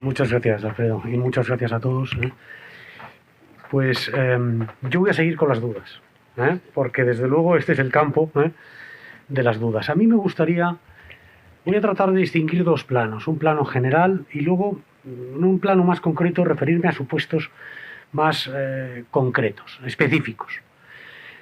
Muchas gracias, Alfredo, y muchas gracias a todos. Pues yo voy a seguir con las dudas, porque desde luego este es el campo de las dudas. A mí me gustaría, voy a tratar de distinguir dos planos, un plano general y luego, en un plano más concreto, referirme a supuestos más concretos, específicos.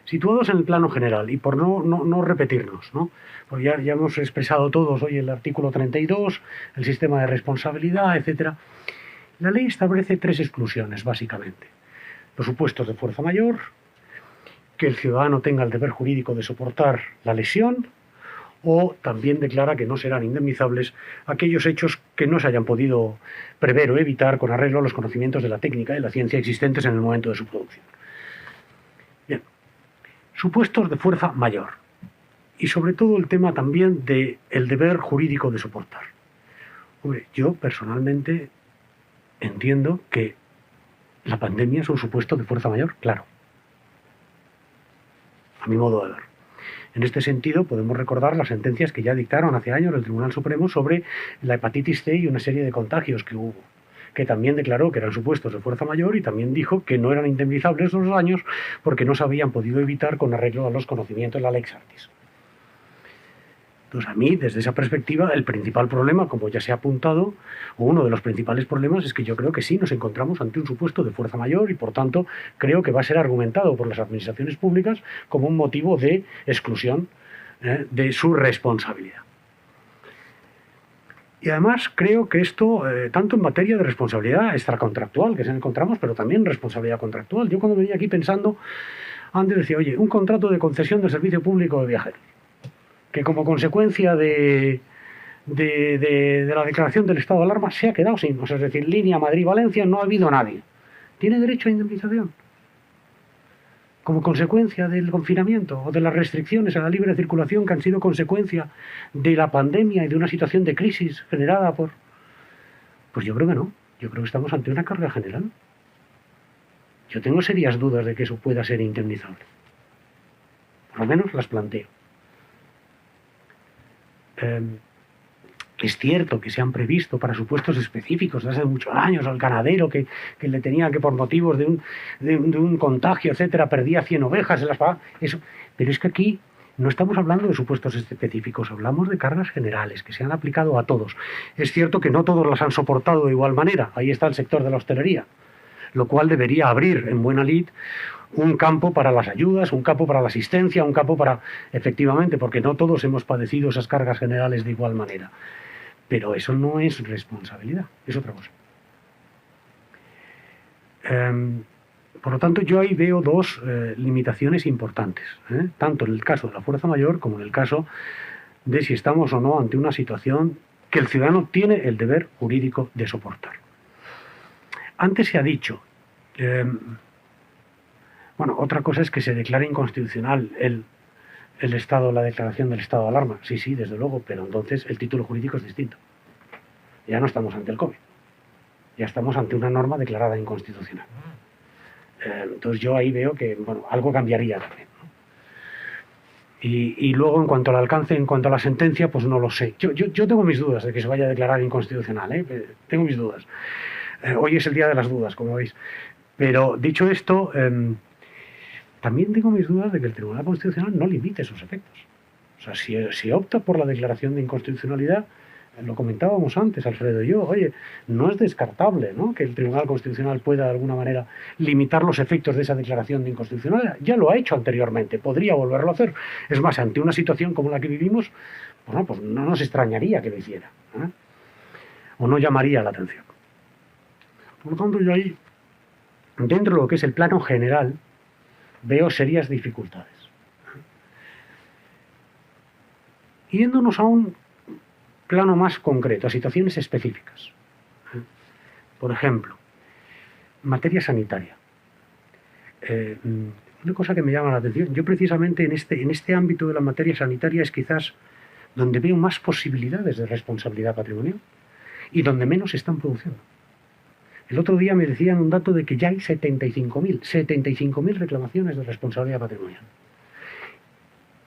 Situados en el plano general, y por no repetirnos, ¿no? Porque ya hemos expresado todos hoy el artículo 32, el sistema de responsabilidad, etcétera. La ley establece tres exclusiones, básicamente. Los supuestos de fuerza mayor, que el ciudadano tenga el deber jurídico de soportar la lesión, o también declara que no serán indemnizables aquellos hechos que no se hayan podido prever o evitar con arreglo a los conocimientos de la técnica y la ciencia existentes en el momento de su producción. Bien, supuestos de fuerza mayor. Y sobre todo el tema también del deber jurídico de soportar. Hombre, yo personalmente entiendo que la pandemia es un supuesto de fuerza mayor, claro. A mi modo de ver. En este sentido, podemos recordar las sentencias que ya dictaron hace años el Tribunal Supremo sobre la hepatitis C y una serie de contagios que hubo, que también declaró que eran supuestos de fuerza mayor y también dijo que no eran indemnizables los daños porque no se habían podido evitar con arreglo a los conocimientos de la lex artis. Entonces, a mí, desde esa perspectiva, el principal problema, como ya se ha apuntado, o uno de los principales problemas, es que yo creo que sí nos encontramos ante un supuesto de fuerza mayor y, por tanto, creo que va a ser argumentado por las administraciones públicas como un motivo de exclusión de su responsabilidad. Y además creo que esto, tanto en materia de responsabilidad extracontractual, que se encontramos, pero también responsabilidad contractual. Yo cuando venía aquí pensando, antes decía, oye, un contrato de concesión de servicio público de viajeros, que como consecuencia de la declaración del estado de alarma se ha quedado sin, o sea, es decir, línea Madrid-Valencia no ha habido nadie. ¿Tiene derecho a indemnización? Como consecuencia del confinamiento o de las restricciones a la libre circulación que han sido consecuencia de la pandemia y de una situación de crisis generada por... Pues yo creo que no. Yo creo que estamos ante una carga general. Yo tengo serias dudas de que eso pueda ser indemnizable. Por lo menos las planteo. Es cierto que se han previsto para supuestos específicos desde hace muchos años al ganadero que le tenía que por motivos de un contagio, etcétera, perdía 100 ovejas en las eso. Pero es que aquí no estamos hablando de supuestos específicos, hablamos de cargas generales que se han aplicado a todos. Es cierto que no todos las han soportado de igual manera. Ahí está el sector de la hostelería, lo cual debería abrir en buena lid un campo para las ayudas, un campo para la asistencia, un campo para, efectivamente, porque no todos hemos padecido esas cargas generales de igual manera. Pero eso no es responsabilidad, es otra cosa. Por lo tanto, yo ahí veo dos limitaciones importantes, tanto en el caso de la fuerza mayor como en el caso de si estamos o no ante una situación que el ciudadano tiene el deber jurídico de soportar. Antes se ha dicho... bueno, otra cosa es que se declare inconstitucional el estado, la declaración del estado de alarma. Sí, sí, desde luego, pero entonces el título jurídico es distinto. Ya no estamos ante el COVID. Ya estamos ante una norma declarada inconstitucional. Entonces yo ahí veo que, bueno, algo cambiaría también, ¿no? Y luego, en cuanto al alcance, en cuanto a la sentencia, pues no lo sé. Yo tengo mis dudas de que se vaya a declarar inconstitucional, tengo mis dudas. Hoy es el día de las dudas, como veis. Pero, dicho esto... también tengo mis dudas de que el Tribunal Constitucional no limite esos efectos. O sea, si opta por la declaración de inconstitucionalidad, lo comentábamos antes, Alfredo y yo, oye, no es descartable, ¿no?, que el Tribunal Constitucional pueda de alguna manera limitar los efectos de esa declaración de inconstitucionalidad. Ya lo ha hecho anteriormente, podría volverlo a hacer. Es más, ante una situación como la que vivimos, bueno, pues no nos extrañaría que lo hiciera, o no llamaría la atención. Por lo tanto, yo ahí, dentro de lo que es el plano general, veo serias dificultades. Yéndonos a un plano más concreto, a situaciones específicas. Por ejemplo, materia sanitaria. Una cosa que me llama la atención, yo precisamente en este ámbito de la materia sanitaria es quizás donde veo más posibilidades de responsabilidad patrimonial y donde menos se están produciendo. El otro día me decían un dato de que ya hay 75.000 reclamaciones de responsabilidad patrimonial.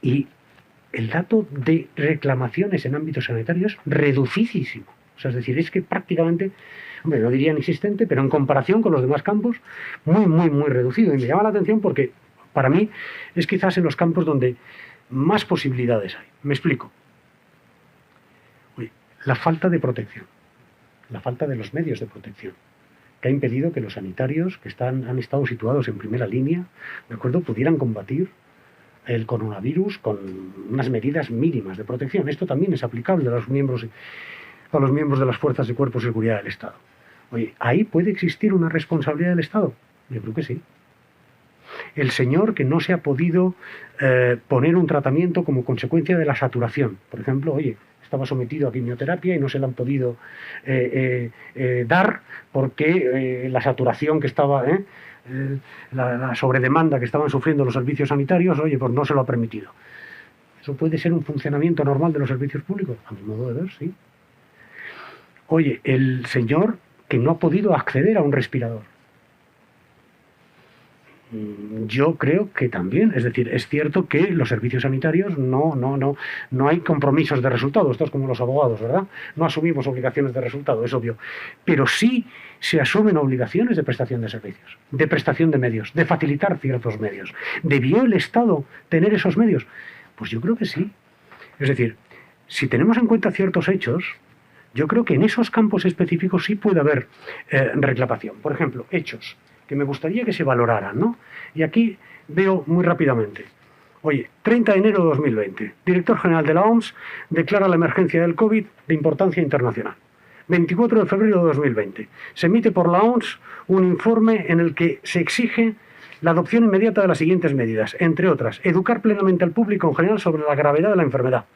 Y el dato de reclamaciones en ámbito sanitario es reducísimo. O sea, es decir, es que prácticamente, hombre, no diría inexistente, pero en comparación con los demás campos, muy, muy, muy reducido. Y me llama la atención porque, para mí, es quizás en los campos donde más posibilidades hay. Me explico. Oye, la falta de protección, la falta de los medios de protección, que ha impedido que los sanitarios que han estado situados en primera línea, ¿de acuerdo?, pudieran combatir el coronavirus con unas medidas mínimas de protección. Esto también es aplicable a los miembros de las fuerzas y cuerpos de seguridad del Estado. Oye, ¿ahí puede existir una responsabilidad del Estado? Yo creo que sí. El señor que no se ha podido poner un tratamiento como consecuencia de la saturación. Por ejemplo, oye, estaba sometido a quimioterapia y no se le han podido dar porque la saturación que estaba, la sobredemanda que estaban sufriendo los servicios sanitarios, oye, pues no se lo ha permitido. ¿Eso puede ser un funcionamiento normal de los servicios públicos? A mi modo de ver, sí. Oye, el señor que no ha podido acceder a un respirador. Yo creo que también, es decir, es cierto que los servicios sanitarios no hay compromisos de resultado, esto es como los abogados, ¿verdad? No asumimos obligaciones de resultado, es obvio, pero sí se asumen obligaciones de prestación de servicios, de prestación de medios, de facilitar ciertos medios. ¿Debió el Estado tener esos medios? Pues yo creo que sí. Es decir, si tenemos en cuenta ciertos hechos, yo creo que en esos campos específicos sí puede haber reclamación. Por ejemplo, hechos que me gustaría que se valoraran, ¿no? Y aquí veo muy rápidamente. Oye, 30 de enero de 2020, director general de la OMS declara la emergencia del COVID de importancia internacional. 24 de febrero de 2020, se emite por la OMS un informe en el que se exige la adopción inmediata de las siguientes medidas, entre otras, educar plenamente al público en general sobre la gravedad de la enfermedad,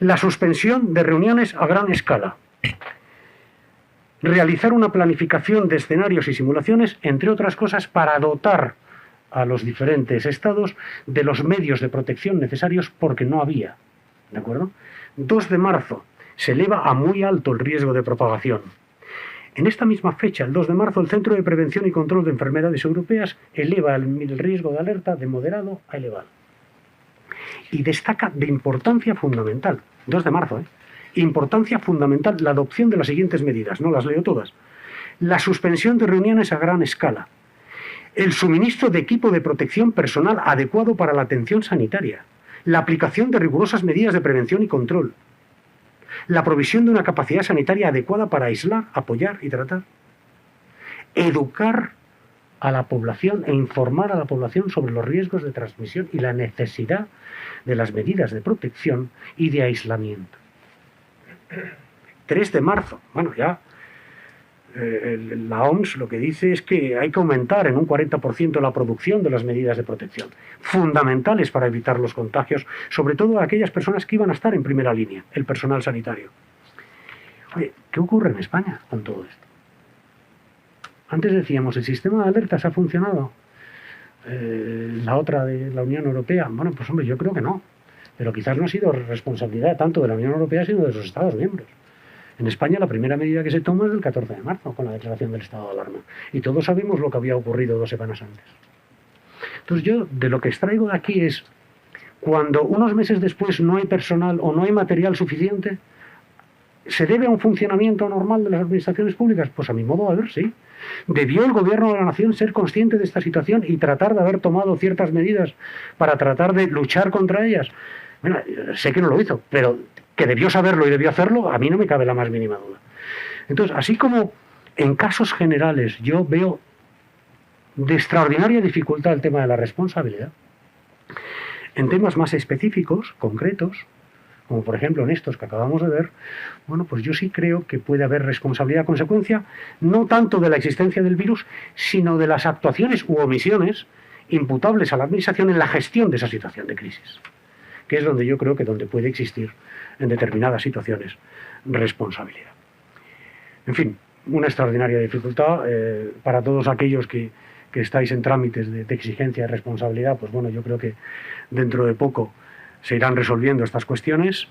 la suspensión de reuniones a gran escala, realizar una planificación de escenarios y simulaciones, entre otras cosas, para dotar a los diferentes estados de los medios de protección necesarios porque no había. ¿De acuerdo? 2 de marzo, se eleva a muy alto el riesgo de propagación. En esta misma fecha, el 2 de marzo, el Centro de Prevención y Control de Enfermedades Europeas eleva el riesgo de alerta de moderado a elevado. Y destaca de importancia fundamental, 2 de marzo, importancia fundamental la adopción de las siguientes medidas, no las leo todas. La suspensión de reuniones a gran escala. El suministro de equipo de protección personal adecuado para la atención sanitaria. La aplicación de rigurosas medidas de prevención y control. La provisión de una capacidad sanitaria adecuada para aislar, apoyar y tratar. Educar a la población e informar a la población sobre los riesgos de transmisión y la necesidad de las medidas de protección y de aislamiento. 3 de marzo, bueno, ya la OMS lo que dice es que hay que aumentar en un 40% la producción de las medidas de protección, fundamentales para evitar los contagios, sobre todo a aquellas personas que iban a estar en primera línea, el personal sanitario. Oye, ¿qué ocurre en España con todo esto? Antes decíamos, el sistema de alertas ha funcionado. La otra de la Unión Europea, bueno, pues hombre, yo creo que no. Pero quizás no ha sido responsabilidad tanto de la Unión Europea, sino de sus Estados miembros. En España la primera medida que se toma es del 14 de marzo, con la declaración del estado de alarma. Y todos sabemos lo que había ocurrido 2 semanas antes. Entonces yo de lo que extraigo de aquí es, cuando unos meses después no hay personal o no hay material suficiente, ¿se debe a un funcionamiento normal de las administraciones públicas? Pues a mi modo de ver, sí. ¿Debió el gobierno de la nación ser consciente de esta situación y tratar de haber tomado ciertas medidas para tratar de luchar contra ellas? Bueno, sé que no lo hizo, pero que debió saberlo y debió hacerlo, a mí no me cabe la más mínima duda. Entonces, así como en casos generales yo veo de extraordinaria dificultad el tema de la responsabilidad, en temas más específicos, concretos, como por ejemplo en estos que acabamos de ver, bueno, pues yo sí creo que puede haber responsabilidad a consecuencia, no tanto de la existencia del virus, sino de las actuaciones u omisiones imputables a la administración en la gestión de esa situación de crisis, que es donde yo creo que donde puede existir en determinadas situaciones responsabilidad. En fin, una extraordinaria dificultad para todos aquellos que estáis en trámites de exigencia de responsabilidad, pues bueno, yo creo que dentro de poco se irán resolviendo estas cuestiones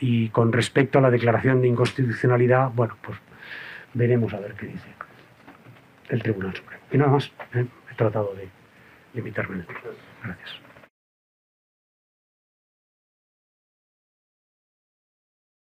y con respecto a la declaración de inconstitucionalidad, bueno, pues veremos a ver qué dice el Tribunal Supremo. Y nada más, he tratado de limitarme en el tiempo. Gracias.